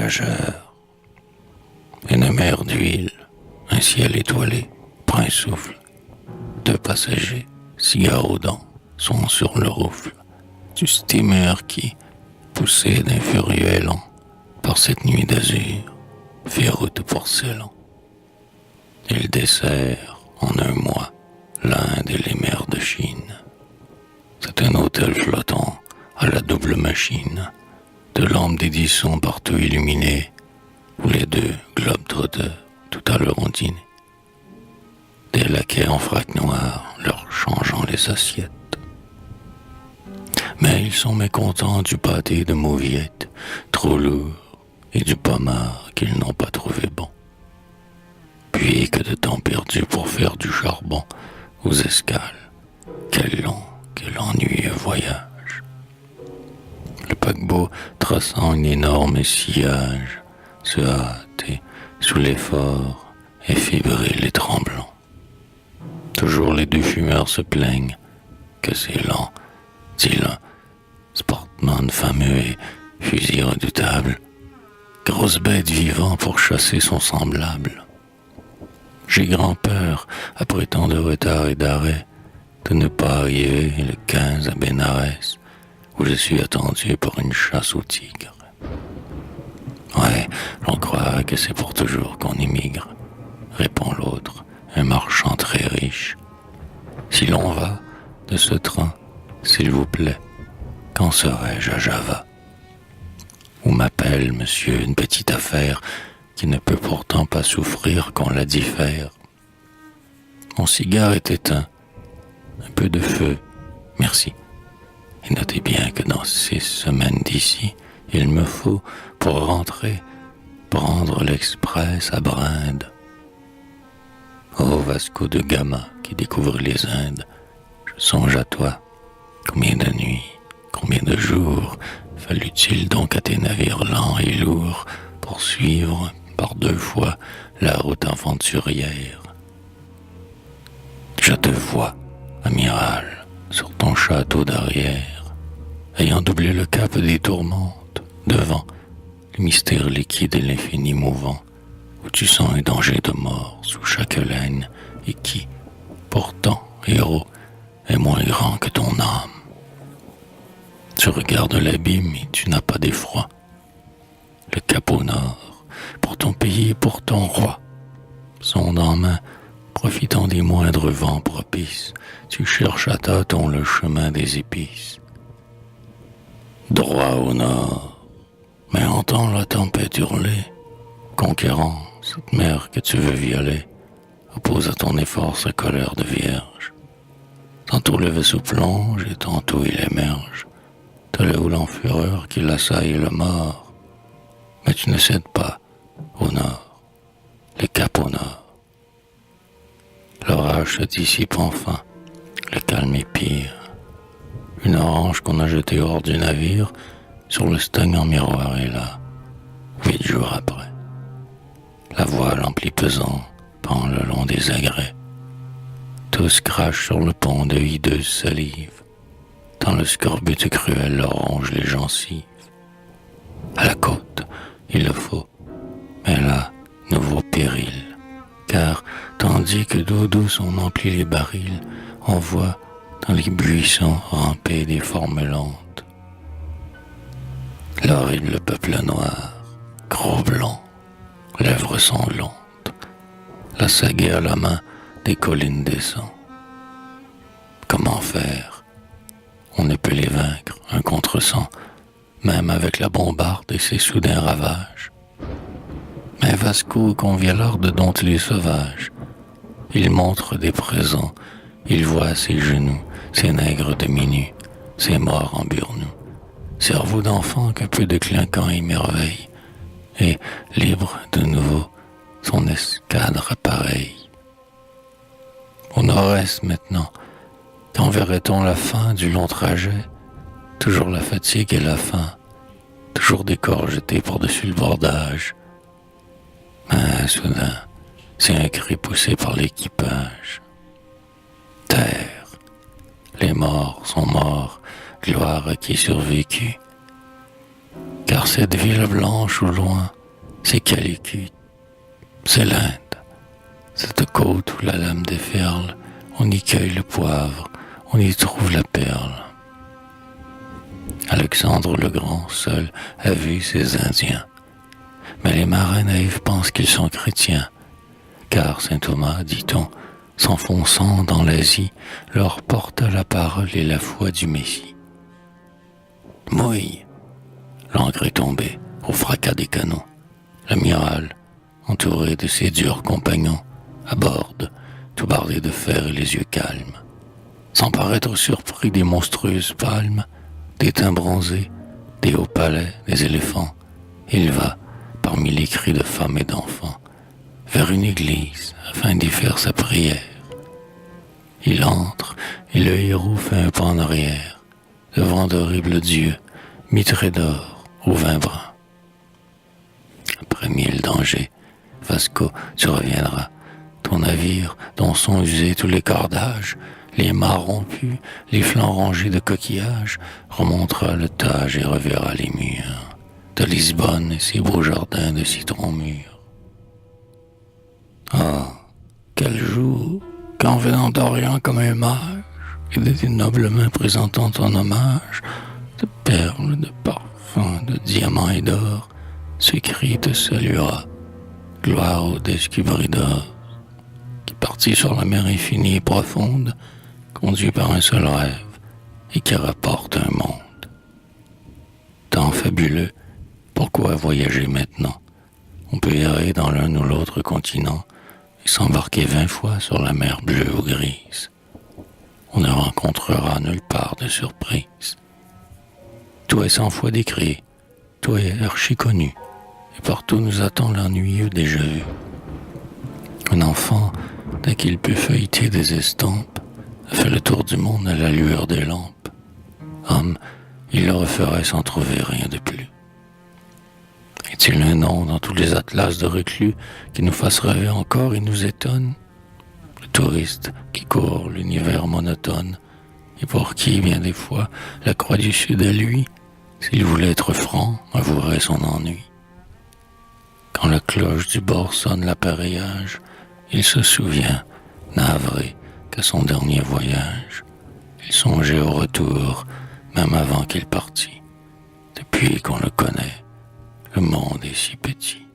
voyageurs. Une mer d'huile, un ciel étoilé, prend un souffle. Deux passagers, cigares aux dents, sont sur le roufle du steamer qui, poussé d'un furieux élan, par cette nuit d'azur, fait route pour Ceylan. Il dessert en un mois l'Inde et les mers de Chine. C'est un hôtel flottant à la double machine, de lampes d'édition partout illuminées, où les deux globetrotters tout à l'heure ont dîné. Des laquais en frac noir leur changeant les assiettes. Mais ils sont mécontents du pâté de mauviettes, trop lourd, et du pommard qu'ils n'ont pas trouvé bon. Puis que de temps perdu pour faire du charbon aux escales. Quel long, quel ennuyeux voyage. Le paquebot, traçant un énorme sillage, se hâte et, sous l'effort, est fébrile et tremblant. Toujours les deux fumeurs se plaignent que c'est lent, dit l'un, sportman fameux et fusil redoutable, grosse bête vivant pour chasser son semblable. J'ai grand peur, après tant de retard et d'arrêt, de ne pas arriver le 15 à Bénarès, où je suis attendu pour une chasse aux tigres. Ouais, l'on croirait que c'est pour toujours qu'on émigre, répond l'autre, un marchand très riche. Si l'on va de ce train, s'il vous plaît, quand serai-je à Java? Où m'appelle, monsieur, une petite affaire qui ne peut pourtant pas souffrir qu'on la diffère. Mon cigare est éteint. Un peu de feu, merci. Et notez bien que dans 6 semaines d'ici, il me faut, pour rentrer, prendre l'express à Brinde. Ô Vasco de Gama qui découvre les Indes, je songe à toi. Combien de nuits, combien de jours fallut-il donc à tes navires lents et lourds pour suivre par 2 fois la route aventurière? Je te vois, amiral, sur ton château d'arrière, ayant doublé le cap des tourmentes, devant le mystère liquide et l'infini mouvant, où tu sens un danger de mort sous chaque laine, et qui, pourtant, héros, est moins grand que ton âme. Tu regardes l'abîme et tu n'as pas d'effroi. Le cap au nord, pour ton pays et pour ton roi, sonde en main, profitant des moindres vents propices, tu cherches à tâtons le chemin des épices. Droit au nord, mais entends la tempête hurler, conquérant cette mer que tu veux violer, oppose à ton effort sa colère de vierge. Tantôt le vaisseau plonge et tantôt il émerge, de le houle en fureur qui l'assaille le mort. Mais tu ne cèdes pas au nord, le cap au nord. L'orage se dissipe enfin, le calme est pire. Une orange qu'on a jetée hors du navire, sur le stang en miroir est là, 8 jours après. La voile emplie pesant pend le long des agrès. Tous crachent sur le pont de hideuse salive, tant le scorbut cruel leur ronge les gencives. À la côte, il le faut, mais là, nouveau péril, car tandis que d'eau douce on emplit les barils, on voit dans les buissons ramper des formes lentes. L'horrible peuple noir, gros blond, lèvres sanglantes, la sagaie à la main des collines descend. Comment faire? On ne peut les vaincre, un contre 100, même avec la bombarde et ses soudains ravages. Mais Vasco convient l'art de dompter les sauvages. Il montre des présents, il voit ses genoux, ses nègres demi-nus, ses morts en burnous, cerveau d'enfant qu'un peu de clinquant émerveille, et, libre de nouveau, son escadre appareille. Au nord-est maintenant, quand verrait-on la fin du long trajet? Toujours la fatigue et la faim, toujours des corps jetés par-dessus le bordage. Mais soudain, c'est un cri poussé par l'équipage. Terre, les morts sont morts, gloire à qui survécut. Car cette ville blanche au loin, c'est Calicut, c'est l'Inde. Cette côte où la lame déferle, on y cueille le poivre, on y trouve la perle. Alexandre le Grand seul a vu ces Indiens. Mais les marins naïfs pensent qu'ils sont chrétiens, car saint Thomas, dit-on, s'enfonçant dans l'Asie, leur porta la parole et la foi du Messie. Mouille, l'ancre est tombée au fracas des canons. L'amiral, entouré de ses durs compagnons, aborde, tout bardé de fer et les yeux calmes. Sans paraître surpris des monstrueuses palmes, des teints bronzés, des hauts palais, des éléphants, il va, parmi les cris de femmes et d'enfants, vers une église afin d'y faire sa prière. Il entre et le héros fait un pas en arrière, devant d'horribles dieux, mitrés d'or au vin brun. Après 1000 dangers, Vasco, tu reviendras. Ton navire, dont sont usés tous les cordages, les mâts rompus, les flancs rongés de coquillages, remontera le Tage et reverra les murs de Lisbonne et ses beaux jardins de citrons mûrs. Ah, quel jour, quand venant d'Orient comme un mage, et de tes nobles mains présentant ton hommage, de perles, de parfums, de diamants et d'or, ce cri te saluera, gloire au Descubridor, qui partit sur la mer infinie et profonde, conduit par un seul rêve, et qui rapporte un monde. Temps fabuleux, pourquoi voyager maintenant? On peut errer dans l'un ou l'autre continent, et s'embarquer 20 fois sur la mer bleue ou grise. On ne rencontrera nulle part de surprise. Tout est 100 fois décrit, tout est archi connu, et partout nous attend l'ennuyeux déjà vu. Un enfant, dès qu'il peut feuilleter des estampes, a fait le tour du monde à la lueur des lampes. Homme, il le referait sans trouver rien de plus. Est-il un nom dans tous les atlas de reclus qui nous fasse rêver encore et nous étonne? Le touriste qui court l'univers monotone, et pour qui, bien des fois, la croix du Sud à lui, s'il voulait être franc, avouerait son ennui. Quand la cloche du bord sonne l'appareillage, il se souvient, navré, qu'à son dernier voyage, il songeait au retour, même avant qu'il partît. Depuis qu'on le connaît, le monde est si petit.